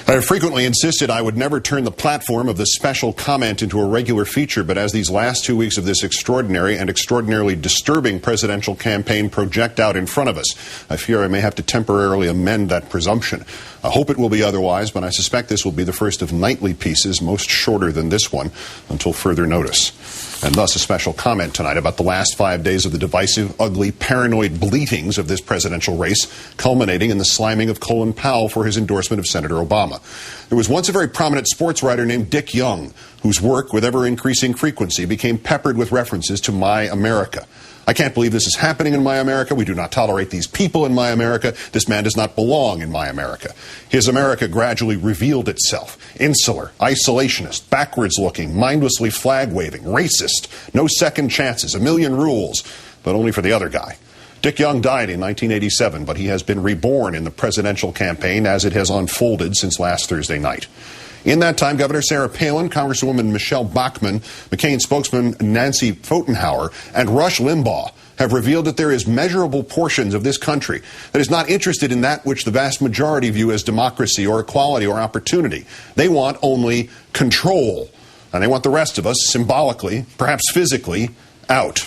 I have frequently insisted I would never turn the platform of the special comment into a regular feature, but as these last 2 weeks of this extraordinary and extraordinarily disturbing presidential campaign project out in front of us, I fear I may have to temporarily amend that presumption. I hope it will be otherwise, but I suspect this will be the first of nightly pieces, most shorter than this one, until further notice. And thus a special comment tonight about the last 5 days of the divisive, ugly, paranoid bleatings of this presidential race, culminating in the sliming of Colin Powell for his endorsement of Senator Obama. There was once a very prominent sports writer named Dick Young, whose work, with ever-increasing frequency, became peppered with references to My America. I can't believe this is happening in My America. We do not tolerate these people in My America. This man does not belong in My America. His America gradually revealed itself. Insular, isolationist, backwards-looking, mindlessly flag-waving, racist, no second chances, a million rules, but only for the other guy. Dick Young died in 1987, but he has been reborn in the presidential campaign as it has unfolded since last Thursday night. In that time, Governor Sarah Palin, Congresswoman Michelle Bachmann, McCain spokesman Nancy Pfotenhauer, and Rush Limbaugh have revealed that there is measurable portions of this country that is not interested in that which the vast majority view as democracy or equality or opportunity. They want only control, and they want the rest of us, symbolically, perhaps physically, out.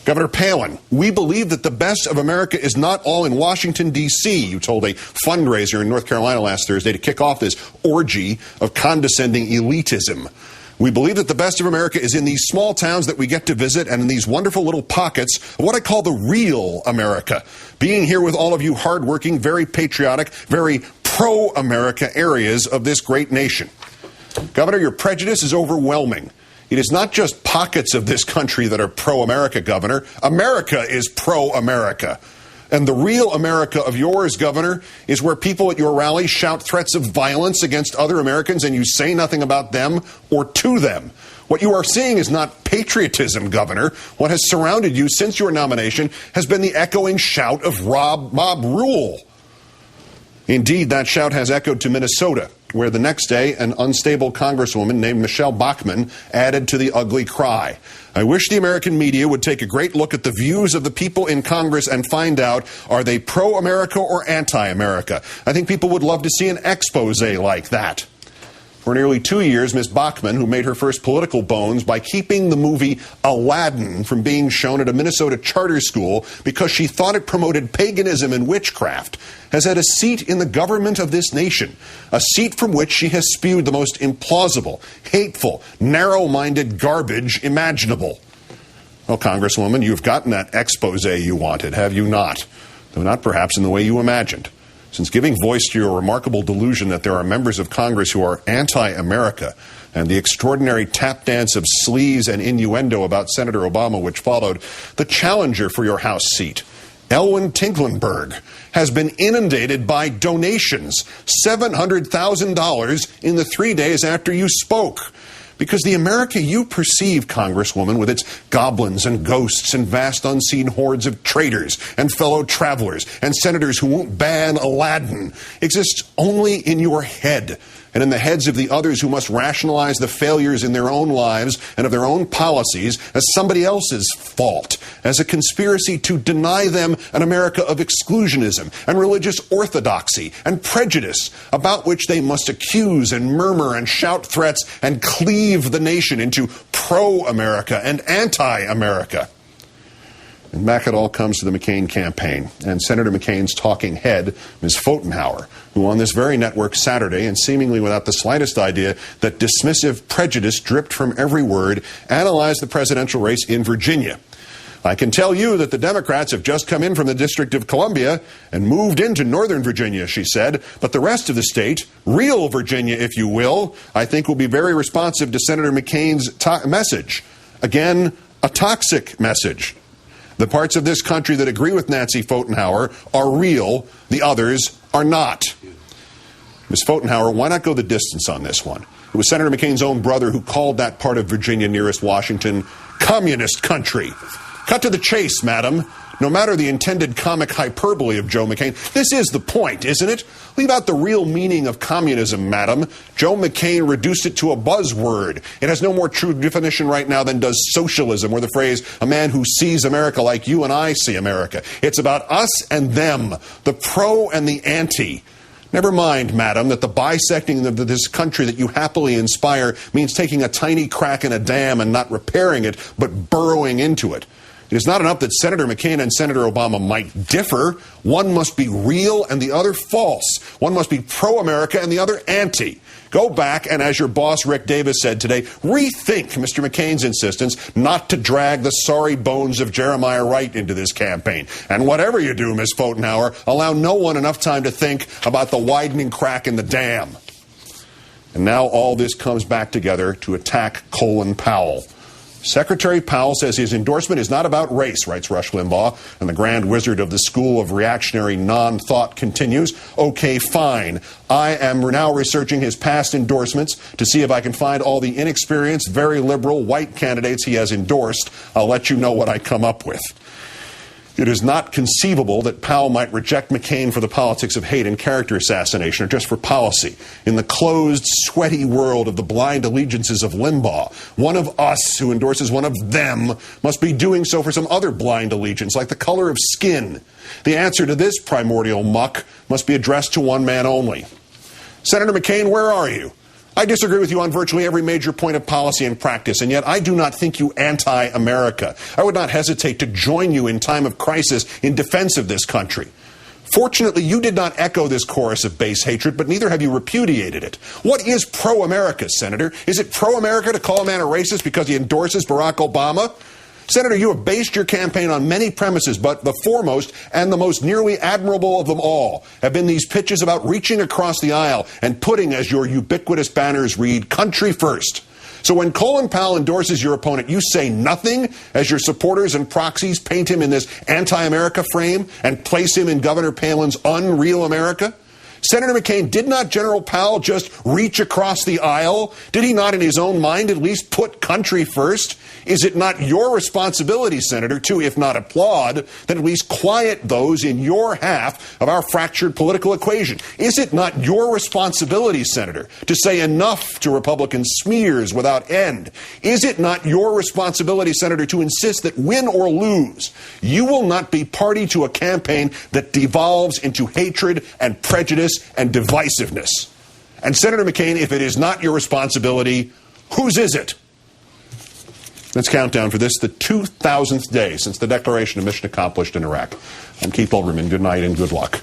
Governor Palin, we believe that the best of America is not all in Washington, D.C., you told a fundraiser in North Carolina last Thursday to kick off this orgy of condescending elitism. We believe that the best of America is in these small towns that we get to visit and in these wonderful little pockets of what I call the real America. Being here with all of you hardworking, very patriotic, very pro-America areas of this great nation. Governor, your prejudice is overwhelming. It is not just pockets of this country that are pro-America, Governor. America is pro-America. And the real America of yours, Governor, is where people at your rally shout threats of violence against other Americans and you say nothing about them or to them. What you are seeing is not patriotism, Governor. What has surrounded you since your nomination has been the echoing shout of mob rule. Indeed, that shout has echoed to Minnesota, where the next day an unstable congresswoman named Michelle Bachmann added to the ugly cry. I wish the American media would take a great look at the views of the people in Congress and find out, are they pro-America or anti-America? I think people would love to see an expose like that. For nearly 2 years, Ms. Bachmann, who made her first political bones by keeping the movie Aladdin from being shown at a Minnesota charter school because she thought it promoted paganism and witchcraft, has had a seat in the government of this nation, a seat from which she has spewed the most implausible, hateful, narrow-minded garbage imaginable. Well, Congresswoman, you've gotten that expose you wanted, have you not? Though not perhaps in the way you imagined. Since giving voice to your remarkable delusion that there are members of Congress who are anti-America and the extraordinary tap dance of sleaze and innuendo about Senator Obama which followed, the challenger for your House seat, Elwyn Tinklenberg, has been inundated by donations, $700,000 in the 3 days after you spoke. Because the America you perceive, Congresswoman, with its goblins and ghosts and vast unseen hordes of traitors and fellow travelers and senators who won't ban Aladdin, exists only in your head and in the heads of the others who must rationalize the failures in their own lives and of their own policies as somebody else's fault, as a conspiracy to deny them an America of exclusionism and religious orthodoxy and prejudice, about which they must accuse and murmur and shout threats and cleave the nation into pro-America and anti-America. And back it all comes to the McCain campaign and Senator McCain's talking head, Ms. Pfotenhauer, who on this very network Saturday, and seemingly without the slightest idea that dismissive prejudice dripped from every word, analyzed the presidential race in Virginia. I can tell you that the Democrats have just come in from the District of Columbia and moved into Northern Virginia, she said, but the rest of the state, real Virginia if you will, I think will be very responsive to Senator McCain's message. Again, a toxic message. The parts of this country that agree with Nancy Pfotenhauer are real, the others are not. Ms. Pfotenhauer, why not go the distance on this one? It was Senator McCain's own brother who called that part of Virginia nearest Washington communist country. Cut to the chase, madam. No matter the intended comic hyperbole of Joe McCain, this is the point, isn't it? Leave out the real meaning of communism, madam. Joe McCain reduced it to a buzzword. It has no more true definition right now than does socialism, or the phrase, a man who sees America like you and I see America. It's about us and them, the pro and the anti. Never mind, madam, that the bisecting of this country that you happily inspire means taking a tiny crack in a dam and not repairing it, but burrowing into it. It is not enough that Senator McCain and Senator Obama might differ. One must be real and the other false. One must be pro-America and the other anti. Go back and, as your boss Rick Davis said today, rethink Mr. McCain's insistence not to drag the sorry bones of Jeremiah Wright into this campaign. And whatever you do, Ms. Pfotenhauer, allow no one enough time to think about the widening crack in the dam. And now all this comes back together to attack Colin Powell. Secretary Powell says his endorsement is not about race, writes Rush Limbaugh, and the grand wizard of the school of reactionary non-thought continues. Okay, fine. I am now researching his past endorsements to see if I can find all the inexperienced, very liberal, white candidates he has endorsed. I'll let you know what I come up with. It is not conceivable that Powell might reject McCain for the politics of hate and character assassination or just for policy. In the closed, sweaty world of the blind allegiances of Limbaugh, one of us who endorses one of them must be doing so for some other blind allegiance, like the color of skin. The answer to this primordial muck must be addressed to one man only. Senator McCain, where are you? I disagree with you on virtually every major point of policy and practice, and yet I do not think you anti-America. I would not hesitate to join you in time of crisis in defense of this country. Fortunately, you did not echo this chorus of base hatred, but neither have you repudiated it. What is pro-America, Senator? Is it pro-America to call a man a racist because he endorses Barack Obama? Senator, you have based your campaign on many premises, but the foremost and the most nearly admirable of them all have been these pitches about reaching across the aisle and putting, as your ubiquitous banners read, country first. So when Colin Powell endorses your opponent, you say nothing as your supporters and proxies paint him in this anti-America frame and place him in Governor Palin's unreal America? Senator McCain, did not General Powell just reach across the aisle? Did he not in his own mind at least put country first? Is it not your responsibility, Senator, to, if not applaud, then at least quiet those in your half of our fractured political equation? Is it not your responsibility, Senator, to say enough to Republican smears without end? Is it not your responsibility, Senator, to insist that win or lose, you will not be party to a campaign that devolves into hatred and prejudice and divisiveness? And Senator McCain, if it is not your responsibility, whose is it? Let's count down for this, the 2,000th day since the declaration of mission accomplished in Iraq. I'm Keith Olbermann. Good night and good luck.